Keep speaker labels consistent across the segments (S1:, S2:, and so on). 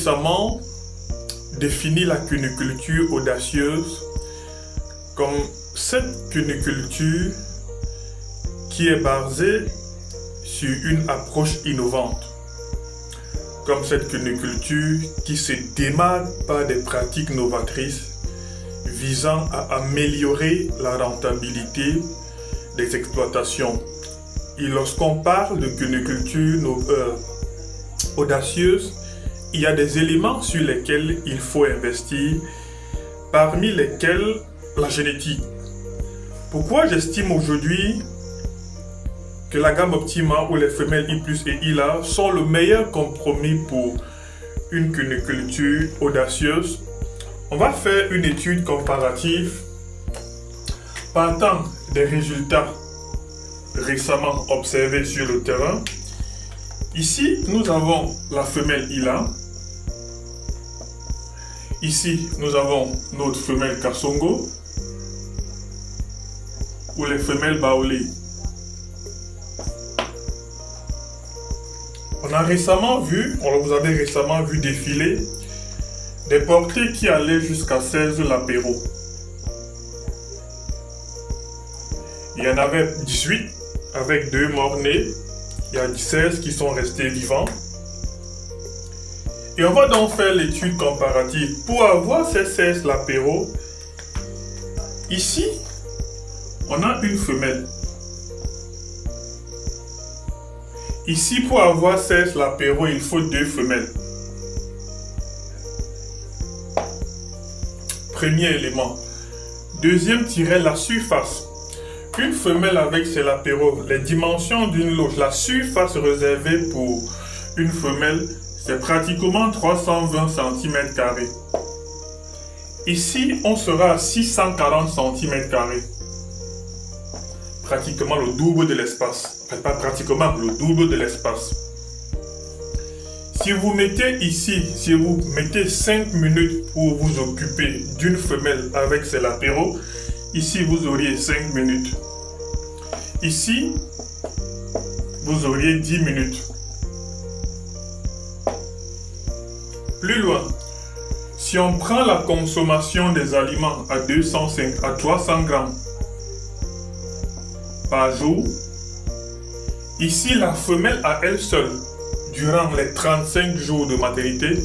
S1: récemment défini la cuniculture audacieuse comme cette cuniculture qui est basée sur une approche innovante, comme cette cuniculture qui se démarque par des pratiques novatrices visant à améliorer la rentabilité des exploitations. Et lorsqu'on parle de cuniculture audacieuse, il y a des éléments sur lesquels il faut investir, parmi lesquels la génétique. Pourquoi j'estime aujourd'hui que la gamme Optima ou les femelles I+ et ILA sont le meilleur compromis pour une cuniculture audacieuse? On va faire une étude comparative partant des résultats récemment observés sur le terrain. Ici, nous avons la femelle ILA. Ici, nous avons notre femelle Kasongo ou les femelles Baolé. Vous avez récemment vu défiler des portées qui allaient jusqu'à 16 lapéraux. Il y en avait 18 avec 2 morts-nés. Il y a 16 qui sont restés vivants. Et on va donc faire l'étude comparative pour avoir ces 16 lapéraux. Ici, on a une femelle. Ici, pour avoir 16 lapéraux, il faut 2 femelles. Premier élément. Deuxième tiret, la surface. Une femelle avec ses lapéraux, les dimensions d'une loge, la surface réservée pour une femelle, c'est pratiquement 320 cm². Ici, on sera à 640 cm². Pratiquement le double de l'espace. Enfin, pas pratiquement, le double de l'espace. Si vous mettez ici, si vous mettez 5 minutes pour vous occuper d'une femelle avec ses lapéraux, ici vous auriez 5 minutes. Ici, vous auriez 10 minutes. Plus loin, si on prend la consommation des aliments à 300 grammes par jour, ici la femelle à elle seule, durant les 35 jours de maternité,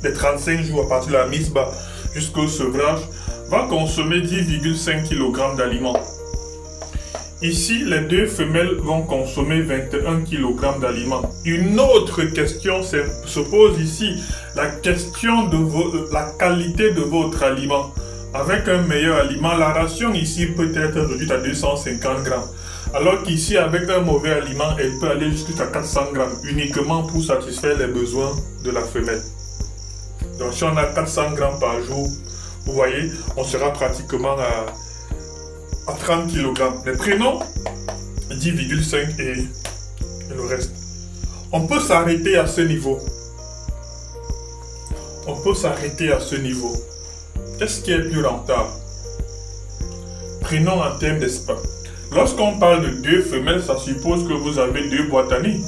S1: les 35 jours à partir de la mise bas jusqu'au sevrage, va consommer 10,5 kg d'aliments. Ici, les 2 femelles vont consommer 21 kg d'aliments. Une autre question se pose ici, la question de la qualité de votre aliment. Avec un meilleur aliment, la ration ici peut être réduite à 250 grammes. Alors qu'ici, avec un mauvais aliment, elle peut aller jusqu'à 400 grammes, uniquement pour satisfaire les besoins de la femelle. Donc si on a 400 grammes par jour, vous voyez, on sera pratiquement à 30 kg. Mais prenons 10,5 et le reste. On peut s'arrêter à ce niveau. On peut s'arrêter à ce niveau. Qu'est-ce qui est plus rentable? Prenons en termes d'espace. Lorsqu'on parle de 2 femelles, ça suppose que vous avez 2 boîtes à nid.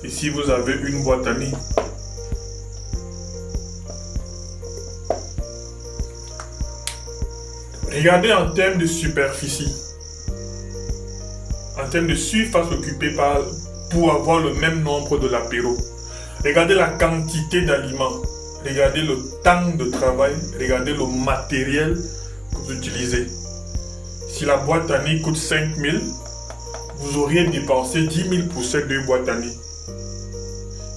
S1: Ici, vous avez une boîte à nid. Regardez en termes de superficie. En termes de surface occupée pour avoir le même nombre de lapéraux. Regardez la quantité d'aliments. Regardez le temps de travail. Regardez le matériel que vous utilisez. Si la boîte à nid coûte 5 000, vous auriez dépensé 10 000 pour ces 2 boîtes à nid.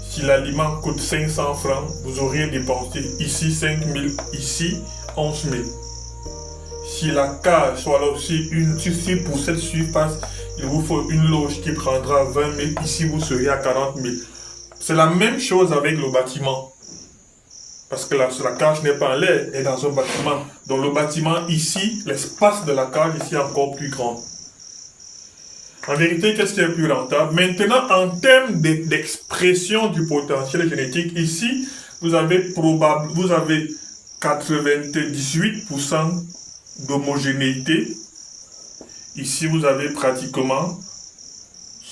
S1: Si l'aliment coûte 500 francs, vous auriez dépensé ici 5 000, ici 11 000. Si la cage soit là aussi, si pour cette surface, il vous faut une loge qui prendra 20 000, ici vous serez à 40 000. C'est la même chose avec le bâtiment. Parce que la cage n'est pas en l'air, elle est dans un bâtiment. Donc le bâtiment ici, l'espace de la cage ici est encore plus grand. En vérité, qu'est-ce qui est plus rentable? Maintenant, en termes d'expression du potentiel génétique, ici, vous avez 98% d'homogénéité. Ici, vous avez pratiquement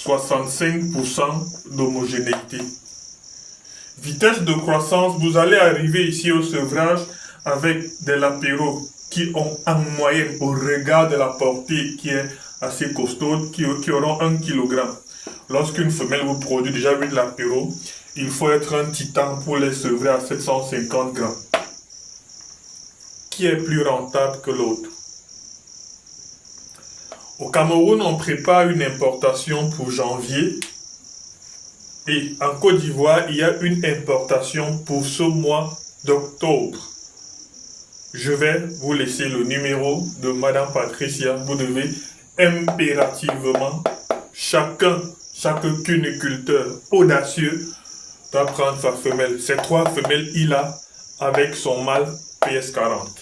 S1: 65% d'homogénéité. Vitesse de croissance, vous allez arriver ici au sevrage avec des lapéraux qui ont en moyenne, au regard de la portée qui est assez costaude, qui auront 1 kg. Lorsqu'une femelle vous produit déjà 8 lapéraux, il faut être un titan pour les sevrer à 750 grammes. Qui est plus rentable que l'autre? Au Cameroun, on prépare une importation pour janvier. Et en Côte d'Ivoire, il y a une importation pour ce mois d'octobre. Je vais vous laisser le numéro de Madame Patricia. Vous devez impérativement, chaque cuniculteur audacieux doit prendre sa femelle. Ces 3 femelles, il a avec son mâle PS40.